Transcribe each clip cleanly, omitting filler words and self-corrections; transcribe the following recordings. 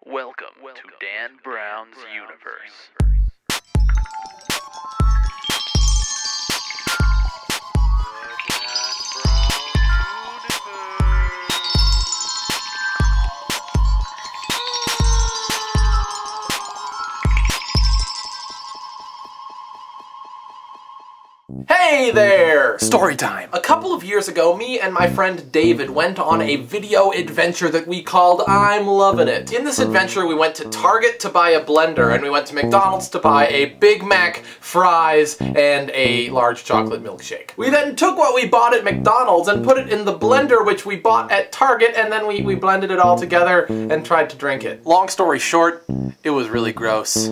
Welcome to Dan Brown's universe. Hey there! Story time. A couple of years ago, me and my friend David went on a video adventure that we called I'm Lovin' It. In this adventure, we went to Target to buy a blender, and we went to McDonald's to buy a Big Mac, fries, and a large chocolate milkshake. We then took what we bought at McDonald's and put it in the blender which we bought at Target, and then we blended it all together and tried to drink it. Long story short, it was really gross.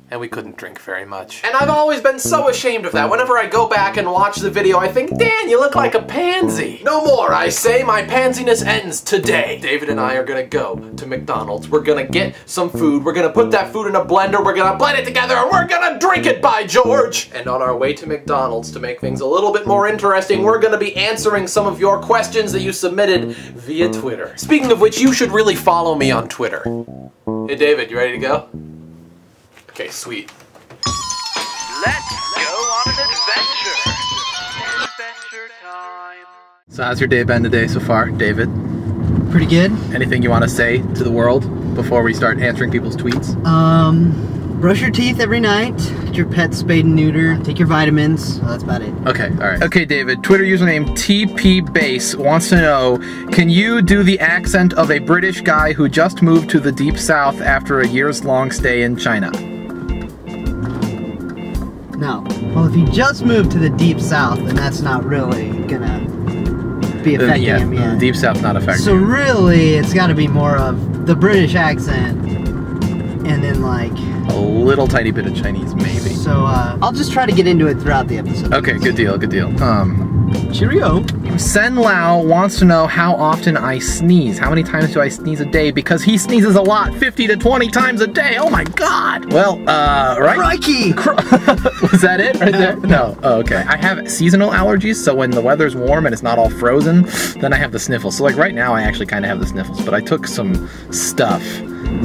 And we couldn't drink very much. And I've always been so ashamed of that. Whenever I go back and watch the video, I think, Dan, you look like a pansy. No more, I say. My pansiness ends today. David and I are gonna go to McDonald's. We're gonna get some food. We're gonna put that food in a blender. We're gonna blend it together, and we're gonna drink it, by George! And on our way to McDonald's, to make things a little bit more interesting, we're gonna be answering some of your questions that you submitted via Twitter. Speaking of which, you should really follow me on Twitter. Hey, David, you ready to go? Okay, sweet. Let's go on an adventure. Adventure time. So how's your day been today so far, David? Pretty good. Anything you want to say to the world before we start answering people's tweets? Brush your teeth every night, get your pet spayed and neutered, take your vitamins. That's about it. Okay, alright. Okay, David, Twitter username TPBase wants to know, can you do the accent of a British guy who just moved to the Deep South after a years-long stay in China? No. Well, if you just moved to the Deep South, then that's not really gonna be affecting him yet. The Deep South's not affecting So him. really, it's gotta be more of the British accent, and then like... A little tiny bit of Chinese, maybe. So, I'll just try to get into it throughout the episode. Okay, good deal, good deal. Cheerio. Sen Lao wants to know how often I sneeze. How many times do I sneeze a day? Because he sneezes a lot, 50 to 20 times a day. Oh my god. Well, right? Crikey! Was that it right there? No. Oh, okay. I have seasonal allergies, so when the weather's warm and it's not all frozen, then I have the sniffles. So like right now, I actually kind of have the sniffles, but I took some stuff.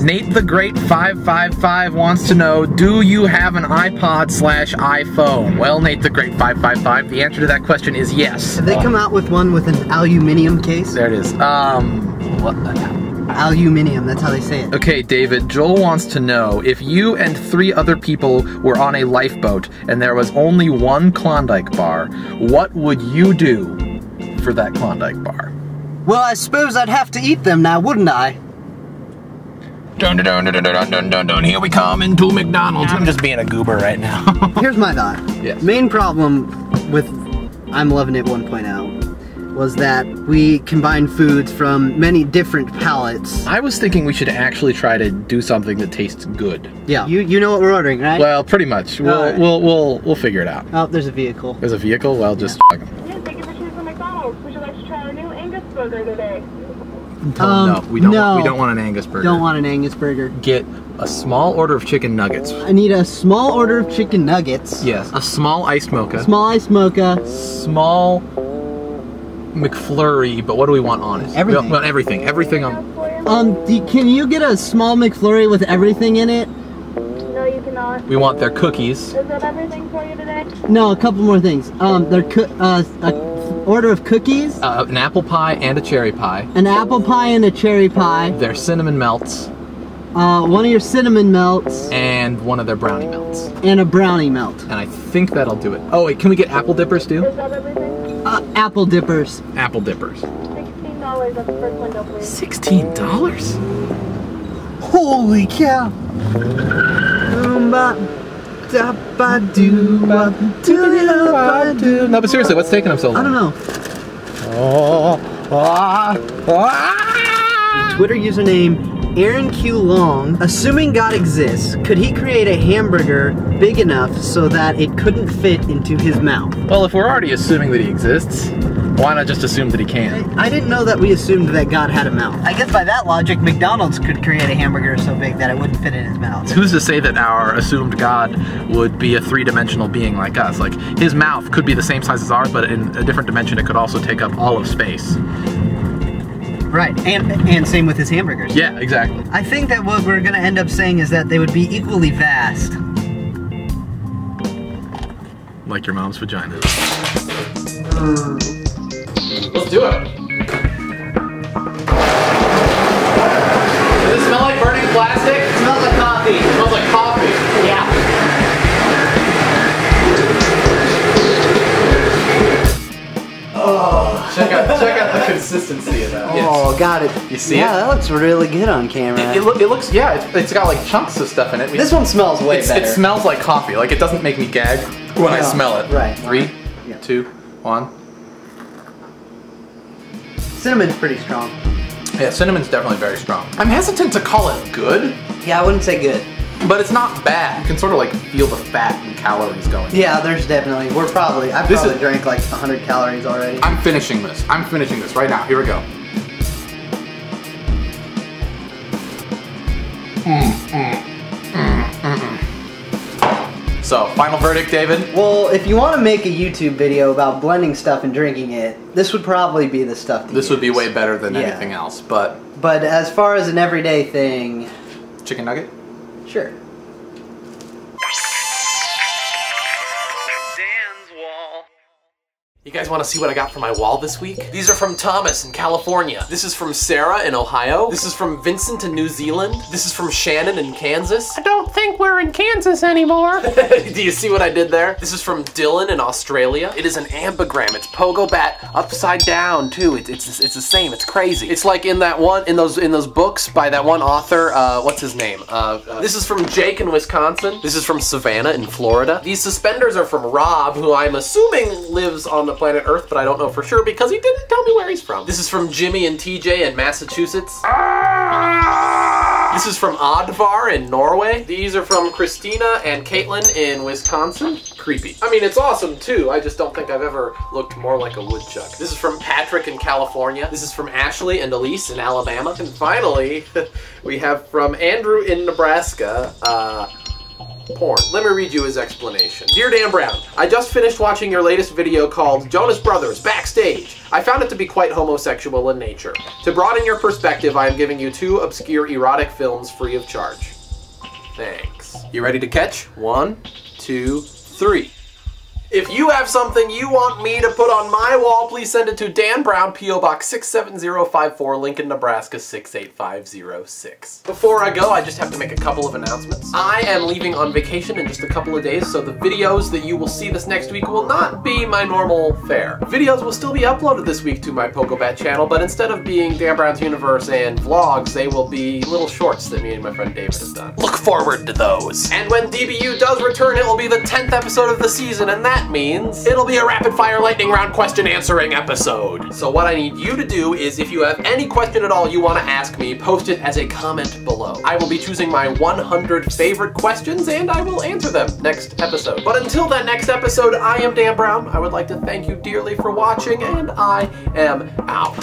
Nate the Great 555 wants to know, do you have an iPod/iPhone? Well, Nate the Great 555, the answer to that question is yes. Have they come out with one with an aluminium case? There it is. What the hell? Aluminium, that's how they say it. Okay, David, Joel wants to know, if you and 3 other people were on a lifeboat and there was only one Klondike bar, what would you do for that Klondike bar? Well, I suppose I'd have to eat them now, wouldn't I? Dun, dun, dun, dun, dun, dun, dun, dun. Here we come into McDonald's. I'm just being a goober right now. Here's my thought. Yes. Main problem with I'm Lovin' It 1.0 was that we combined foods from many different palettes. I was thinking we should actually try to do something that tastes good. Yeah. You know what we're ordering, right? Well, pretty much. We'll figure it out. Oh, there's a vehicle. There's a vehicle? Well, just Yes, thank you for choosing McDonald's. Would you like to try our new Angus burger today? no, we don't want an Angus burger. Don't want an Angus burger. Get a small order of chicken nuggets. I need a small order of chicken nuggets. Yes. A small iced mocha. Small iced mocha. Small McFlurry, but what do we want on it? Everything. We want everything. Everything on. Can you get a small McFlurry with everything in it? No, you cannot. We want their cookies. Is that everything for you today? No, a couple more things. Order of cookies. An apple pie and a cherry pie. An apple pie and a cherry pie. Their cinnamon melts. One of your cinnamon melts. And one of their brownie melts. And a brownie melt. And I think that'll do it. Oh wait, can we get apple dippers too? Is that everything? Apple dippers. Apple dippers. $16 at the first window, please. $16? Holy cow. No, but seriously, what's taking them so long? I don't know. Twitter username Aaron Q Long. Assuming God exists, could he create a hamburger big enough so that it couldn't fit into his mouth? Well, if we're already assuming that he exists, why not just assume that he can? I didn't know that we assumed that God had a mouth. I guess by that logic, McDonald's could create a hamburger so big that it wouldn't fit in his mouth. Who's to say that our assumed God would be a 3-dimensional being like us? Like, his mouth could be the same size as ours, but in a different dimension it could also take up all of space. Right, and same with his hamburgers. Yeah, exactly. I think that what we're gonna end up saying is that they would be equally vast. Like your mom's vagina. Let's do it. Does it smell like burning plastic? It smells like coffee. It smells like coffee. Yeah. Oh, check out the consistency of that. Oh, got it. You see yeah, it? that looks really good on camera. It looks, yeah, it's got like chunks of stuff in it. This one smells way better. It smells like coffee. Like it doesn't make me gag when I smell it. Right. 3, 2, 1. Cinnamon's pretty strong. Yeah, cinnamon's definitely very strong. I'm hesitant to call it good, Yeah, I wouldn't say good. but it's not bad. You can sort of like feel the fat and calories going. Yeah, there's definitely, I probably drank like 100 calories already. I'm finishing this. I'm finishing this right now. Here we go. So, final verdict, David? Well, if you want to make a YouTube video about blending stuff and drinking it, this would probably be the stuff to This would be use. way better than Yeah. anything else, but... But as far as an everyday thing, Chicken nugget? sure. Dan's wall. You guys want to see what I got for my wall this week? These are from Thomas in California. This is from Sarah in Ohio. This is from Vincent in New Zealand. This is from Shannon in Kansas. I don't think we're in Kansas anymore. Do you see what I did there? This is from Dylan in Australia. It is an ambigram. It's Pogo Bat upside down too. It's the same. It's crazy. It's like in that one in those books by that one author. What's his name? This is from Jake in Wisconsin. This is from Savannah in Florida. These suspenders are from Rob, who I'm assuming lives on the planet Earth, but I don't know for sure because he didn't tell me where he's from. This is from Jimmy and TJ in Massachusetts. This is from Oddvar in Norway. These are from Christina and Caitlin in Wisconsin. Creepy. I mean, it's awesome too. I just don't think I've ever looked more like a woodchuck. This is from Patrick in California. This is from Ashley and Elise in Alabama. And finally, we have from Andrew in Nebraska, porn. Let me read you his explanation. Dear Dan Brown, I just finished watching your latest video called Jonas Brothers Backstage. I found it to be quite homosexual in nature. To broaden your perspective, I am giving you 2 obscure erotic films free of charge. Thanks. You ready to catch? 1, 2, 3. If you have something you want me to put on my wall, please send it to Dan Brown, P.O. Box 67054, Lincoln, Nebraska 68506. Before I go, I just have to make a couple of announcements. I am leaving on vacation in just a couple of days, so the videos that you will see this next week will not be my normal fare. Videos will still be uploaded this week to my PogoBat channel, but instead of being Dan Brown's Universe and vlogs, they will be little shorts that me and my friend David have done. Look forward to those. And when DBU does return, it will be the 10th episode of the season, and that means it'll be a rapid-fire lightning round question-answering episode. So what I need you to do is, if you have any question at all you want to ask me, post it as a comment below. I will be choosing my 100 favorite questions, and I will answer them next episode. But until that next episode, I am Dan Brown. I would like to thank you dearly for watching, and I am out.